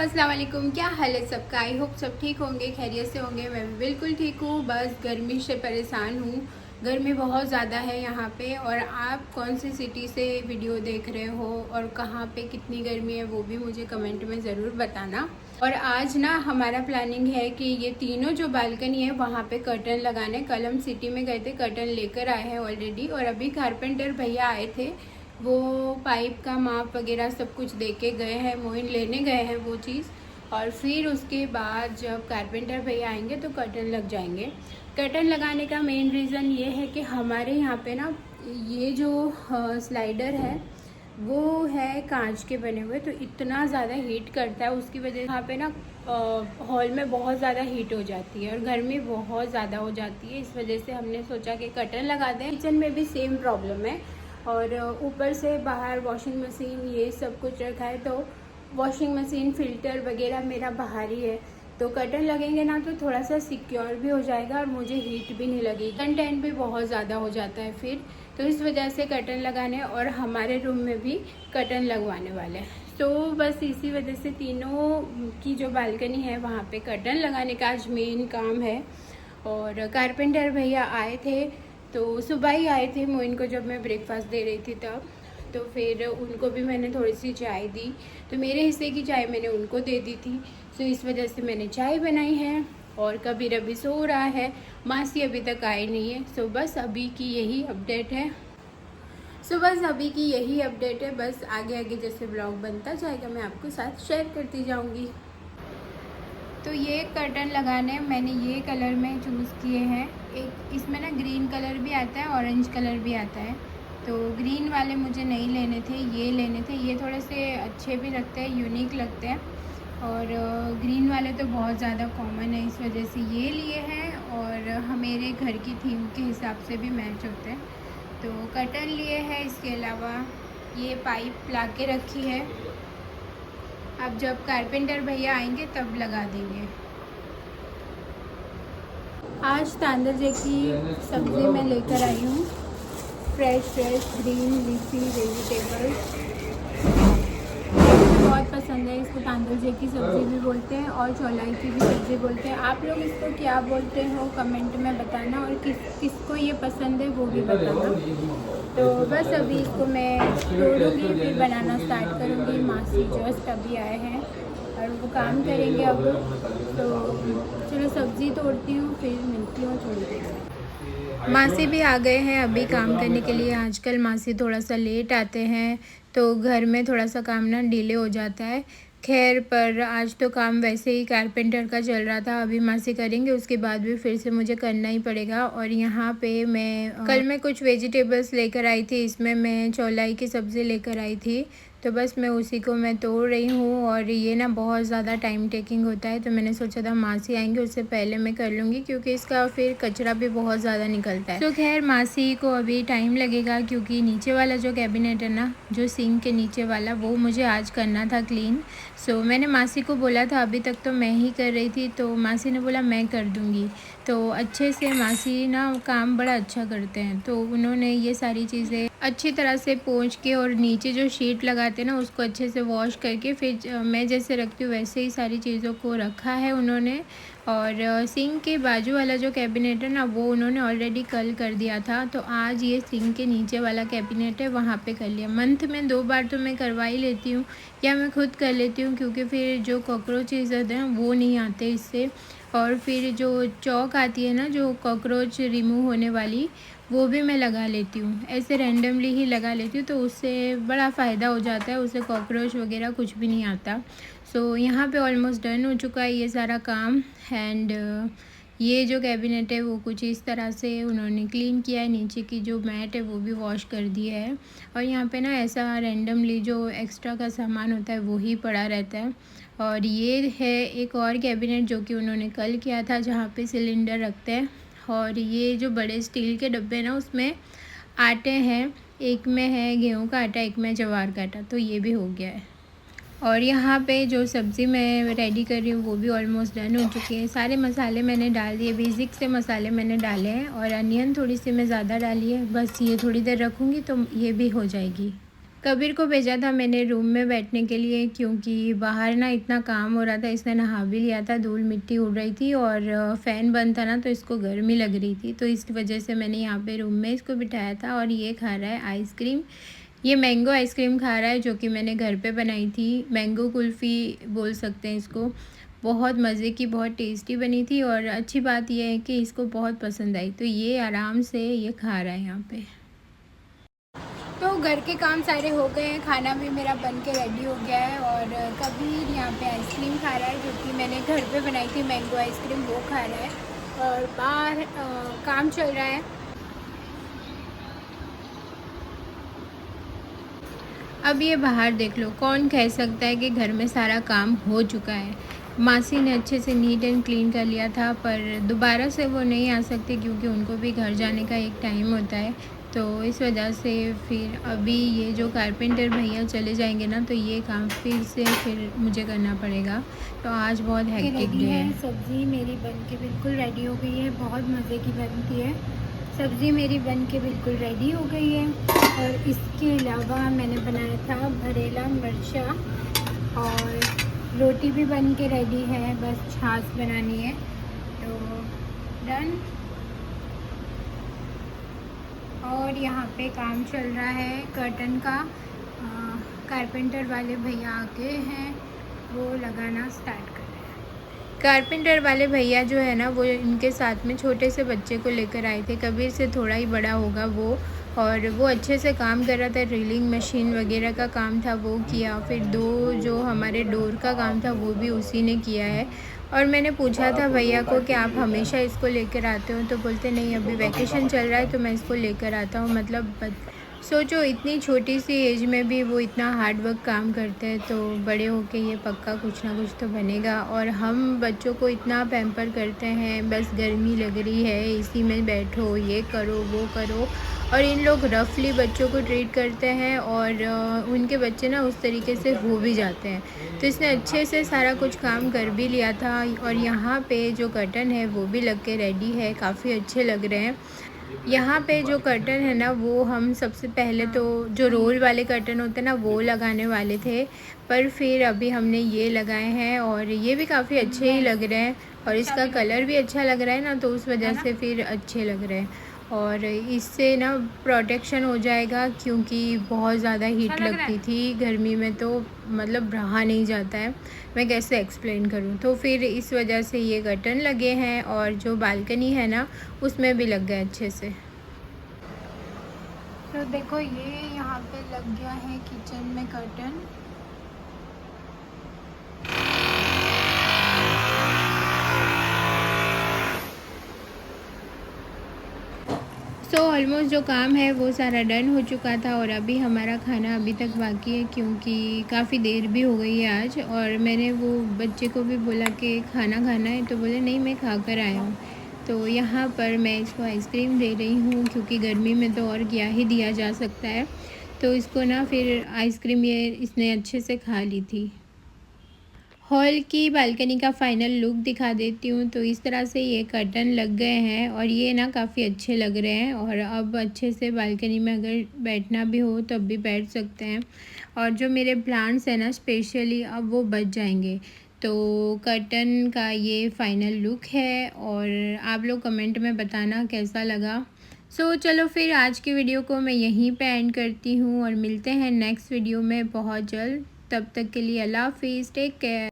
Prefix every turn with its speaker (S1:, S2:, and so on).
S1: अस्सलाम वालेकुम। क्या हाल है सबका? आई होप सब ठीक होंगे, खैरियत से होंगे। मैं भी बिल्कुल ठीक हूँ, बस गर्मी से परेशान हूँ। गर्मी बहुत ज़्यादा है यहाँ पे। और आप कौन सी सिटी से वीडियो देख रहे हो और कहाँ पे कितनी गर्मी है वो भी मुझे कमेंट में ज़रूर बताना। और आज ना हमारा प्लानिंग है कि ये तीनों जो बालकनी है वहाँ पे कर्टन लगाने। कल हम सिटी में गए थे, कर्टन लेकर आए हैं ऑलरेडी। और अभी कारपेंटर भैया आए थे, वो पाइप का माप वगैरह सब कुछ दे के गए हैं, मोइन लेने गए हैं वो चीज़। और फिर उसके बाद जब कारपेंटर भैया आएंगे तो कर्टन लग जाएंगे। कर्टन लगाने का मेन रीज़न ये है कि हमारे यहाँ पे ना ये जो स्लाइडर है वो है कांच के बने हुए, तो इतना ज़्यादा हीट करता है, उसकी वजह से यहाँ पे ना हॉल में बहुत ज़्यादा हीट हो जाती है और गर्मी बहुत ज़्यादा हो जाती है। इस वजह से हमने सोचा कि कर्टन लगा दें। किचन में भी सेम प्रॉब्लम है और ऊपर से बाहर वॉशिंग मशीन ये सब कुछ रखा है, तो वॉशिंग मशीन फ़िल्टर वगैरह मेरा बाहर ही है। तो कर्टन लगेंगे ना तो थोड़ा सा सिक्योर भी हो जाएगा और मुझे हीट भी नहीं लगेगी। कंटेंट भी बहुत ज़्यादा हो जाता है फिर, तो इस वजह से कर्टन लगाने और हमारे रूम में भी कर्टन लगवाने वाले हैं। तो बस इसी वजह से तीनों की जो बालकनी है वहाँ पे कर्टन लगाने का आज मेन काम है। और कारपेंटर भैया आए थे, तो सुबह ही आए थे मोइन को जब मैं ब्रेकफास्ट दे रही थी तब। तो फिर उनको भी मैंने थोड़ी सी चाय दी, तो मेरे हिस्से की चाय मैंने उनको दे दी थी। तो इस वजह से मैंने चाय बनाई है। और कबीर अभी सो रहा है, मासी अभी तक आई नहीं है। सो बस अभी की यही अपडेट है। बस आगे आगे जैसे ब्लॉग बनता जाएगा मैं आपको साथ शेयर करती जाऊँगी। तो ये कर्टन लगाने मैंने ये कलर में चूज़ किए हैं। एक इसमें ना ग्रीन कलर भी आता है, ऑरेंज कलर भी आता है। तो ग्रीन वाले मुझे नहीं लेने थे, ये लेने थे। ये थोड़े से अच्छे भी लगते हैं, यूनिक लगते हैं। और ग्रीन वाले तो बहुत ज़्यादा कॉमन है, इस वजह से ये लिए हैं और मेरे घर की थीम के हिसाब से भी मैच होते हैं। तो कर्टन लिए हैं। इसके अलावा ये पाइप ला के रखी है, अब जब कारपेंटर भैया आएंगे तब लगा देंगे। आज तांदलजे की सब्ज़ी मैं लेकर आई हूँ, फ्रेश ग्रीन लीफी वेजिटेबल्स। बहुत पसंद है, इसको तांदलजे की सब्ज़ी भी बोलते हैं और चौलाई की भी सब्ज़ी बोलते हैं। आप लोग इसको क्या बोलते हो कमेंट में बताना, और किसको ये पसंद है वो भी बताना। तो बस अभी इसको मैं तोड़ूँगी, फिर बनाना स्टार्ट करूँगी। मासी जस्ट अभी आए हैं और वो काम करेंगे अब। तो चलो सब्ज़ी तोड़ती हूँ, फिर मिलती हूँ थोड़ी देर। मासी भी आ गए हैं अभी काम करने के लिए। आजकल मासी थोड़ा सा लेट आते हैं, तो घर में थोड़ा सा काम ना डिले हो जाता है। खैर पर आज तो काम वैसे ही कारपेंटर का चल रहा था, अभी मासी करेंगे, उसके बाद भी फिर से मुझे करना ही पड़ेगा। और यहाँ पे कल मैं कुछ वेजिटेबल्स लेकर आई थी, इसमें मैं चौलाई की सब्ज़ी लेकर आई थी, तो बस मैं उसी को मैं तोड़ रही हूँ। और ये ना बहुत ज़्यादा टाइम टेकिंग होता है, तो मैंने सोचा था मासी आएंगे उससे पहले मैं कर लूँगी, क्योंकि इसका फिर कचरा भी बहुत ज़्यादा निकलता है। तो खैर मासी को अभी टाइम लगेगा, क्योंकि नीचे वाला जो कैबिनेट है ना, जो सिंक के नीचे वाला, वो मुझे आज करना था क्लीन। सो मैंने मासी को बोला था, अभी तक तो मैं ही कर रही थी, तो मासी ने बोला मैं कर दूँगी। तो अच्छे से मासी ना काम बड़ा अच्छा करते हैं, तो उन्होंने ये सारी चीज़ें अच्छी तरह से पोंछ के और नीचे जो शीट लगाते हैं ना उसको अच्छे से वॉश करके फिर मैं जैसे रखती हूँ वैसे ही सारी चीज़ों को रखा है उन्होंने। और सिंक के बाजू वाला जो कैबिनेट है ना वो उन्होंने ऑलरेडी कल कर दिया था, तो आज ये सिंक के नीचे वाला कैबिनेट है वहाँ पे कर लिया। मंथ में 2 बार तो मैं करवा ही लेती हूँ, या मैं खुद कर लेती हूँ, क्योंकि फिर जो कॉकरोचेज होते हैं वो नहीं आते इससे। और फिर जो चौक आती है ना, जो कॉकरोच रिमूव होने वाली, वो भी मैं लगा लेती हूँ, ऐसे रैंडमली ही लगा लेती हूँ, तो उससे बड़ा फ़ायदा हो जाता है, उससे कॉकरोच वगैरह कुछ भी नहीं आता। सो यहाँ पे ऑलमोस्ट डन हो चुका है ये सारा काम। एंड ये जो कैबिनेट है वो कुछ इस तरह से उन्होंने क्लीन किया है, नीचे की जो मैट है वो भी वॉश कर दिया है। और यहाँ पे ना ऐसा रैंडमली जो एक्स्ट्रा का सामान होता है वो ही पड़ा रहता है। और ये है एक और कैबिनेट जो कि उन्होंने कल किया था, जहाँ पे सिलेंडर रखते हैं। और ये जो बड़े स्टील के डब्बे ना उसमें आटे हैं, एक में है गेहूं का आटा, एक में जवार का आटा, तो ये भी हो गया है। और यहाँ पे जो सब्ज़ी मैं रेडी कर रही हूँ वो भी ऑलमोस्ट डन हो चुकी है। सारे मसाले मैंने डाल दिए, बेसिक से मसाले मैंने डाले हैं। और अनियन थोड़ी सी मैं ज़्यादा डाली है, बस ये थोड़ी देर रखूँगी तो ये भी हो जाएगी। कबीर को भेजा था मैंने रूम में बैठने के लिए, क्योंकि बाहर ना इतना काम हो रहा था। इसने नहा भी लिया था, धूल मिट्टी उड़ रही थी और फ़ैन बंद था ना, तो इसको गर्मी लग रही थी, तो इस वजह से मैंने यहाँ पे रूम में इसको बिठाया था। और ये खा रहा है आइसक्रीम, ये मैंगो आइसक्रीम खा रहा है, जो कि मैंने घर पे बनाई थी। मैंगो कुल्फ़ी बोल सकते हैं इसको। बहुत मज़े की, बहुत टेस्टी बनी थी और अच्छी बात यह है कि इसको बहुत पसंद आई, तो ये आराम से ये खा रहा है यहाँ पे। तो घर के काम सारे हो गए हैं, खाना भी मेरा बन के रेडी हो गया है और कबीर यहाँ पे आइसक्रीम खा रहा है, जो कि मैंने घर पे बनाई थी मैंगो आइसक्रीम, वो खा रहा है। और बाहर काम चल रहा है। अब ये बाहर देख लो, कौन कह सकता है कि घर में सारा काम हो चुका है। मासी ने अच्छे से नीट एंड क्लीन कर लिया था, पर दोबारा से वो नहीं आ सकते क्योंकि उनको भी घर जाने का एक टाइम होता है। तो इस वजह से फिर अभी ये जो कारपेंटर भैया चले जाएंगे ना, तो ये काम फिर मुझे करना पड़ेगा। तो आज बहुत हेक्टिक डे है। सब्ज़ी मेरी बन के बिल्कुल रेडी हो गई है, बहुत मज़े की बनती है सब्ज़ी मेरी बन के बिल्कुल रेडी हो गई है। और इसके अलावा मैंने बनाया था भरेला मिर्चा, और रोटी भी बन के रेडी है, बस छाछ बनानी है, तो डन। और यहाँ पे काम चल रहा है कर्टन का, कारपेंटर वाले भैया आके हैं, वो लगाना स्टार्ट कर रहे हैं। कारपेंटर वाले भैया जो है ना, वो इनके साथ में छोटे से बच्चे को लेकर आए थे, कबीर से थोड़ा ही बड़ा होगा वो, और वो अच्छे से काम कर रहा था। ड्रिलिंग मशीन वगैरह का काम था वो किया, फिर दो जो हमारे डोर का काम था वो भी उसी ने किया है। और मैंने पूछा था भैया को कि आप हमेशा इसको लेकर आते हो, तो बोलते नहीं, अभी वैकेशन चल रहा है तो मैं इसको लेकर आता हूँ। मतलब सोचो, इतनी छोटी सी एज में भी वो इतना हार्ड वर्क काम करते हैं, तो बड़े होके ये पक्का कुछ ना कुछ तो बनेगा। और हम बच्चों को इतना पैम्पर करते हैं, बस गर्मी लग रही है इसी में बैठो, ये करो वो करो, और इन लोग रफली बच्चों को ट्रीट करते हैं और उनके बच्चे ना उस तरीके से हो भी जाते हैं। तो इसने अच्छे से सारा कुछ काम कर भी लिया था। और यहाँ पे जो कर्टन है वो भी लग के रेडी है, काफ़ी अच्छे लग रहे हैं। यहाँ पे जो कर्टन है ना, वो हम सबसे पहले तो जो रोल वाले कर्टन होते हैं ना, वो लगाने वाले थे, पर फिर अभी हमने ये लगाए हैं और ये भी काफ़ी अच्छे ही लग रहे हैं, और इसका कलर भी अच्छा लग रहा है ना, तो उस वजह से फिर अच्छे लग रहे हैं। और इससे ना प्रोटेक्शन हो जाएगा, क्योंकि बहुत ज़्यादा हीट लगती थी गर्मी में, तो मतलब रहा नहीं जाता है, मैं कैसे एक्सप्लेन करूँ। तो फिर इस वजह से ये कर्टन लगे हैं, और जो बालकनी है ना, उसमें भी लग गए अच्छे से। तो देखो, ये यहाँ पे लग गया है किचन में कर्टन। सो ऑलमोस्ट जो काम है वो सारा डन हो चुका था, और अभी हमारा खाना अभी तक बाकी है, क्योंकि काफ़ी देर भी हो गई है आज। और मैंने वो बच्चे को भी बोला कि खाना खाना है, तो बोले नहीं, मैं खा कर आया हूँ। तो यहाँ पर मैं इसको आइसक्रीम दे रही हूँ, क्योंकि गर्मी में तो और क्या ही दिया जा सकता है। तो इसको ना फिर आइसक्रीम ये इसने अच्छे से खा ली थी। हॉल की बालकनी का फ़ाइनल लुक दिखा देती हूँ। तो इस तरह से ये कर्टन लग गए हैं, और ये ना काफ़ी अच्छे लग रहे हैं, और अब अच्छे से बालकनी में अगर बैठना भी हो तो अब भी बैठ सकते हैं। और जो मेरे प्लांट्स हैं ना, स्पेशली अब वो बच जाएंगे। तो कर्टन का ये फ़ाइनल लुक है, और आप लोग कमेंट में बताना कैसा लगा। सो चलो फिर आज की वीडियो को मैं यहीं पे एंड करती हूँ, और मिलते हैं नेक्स्ट वीडियो में बहुत जल्द। तब तक के लिए अल्लाह हाफिज़, टेक केयर।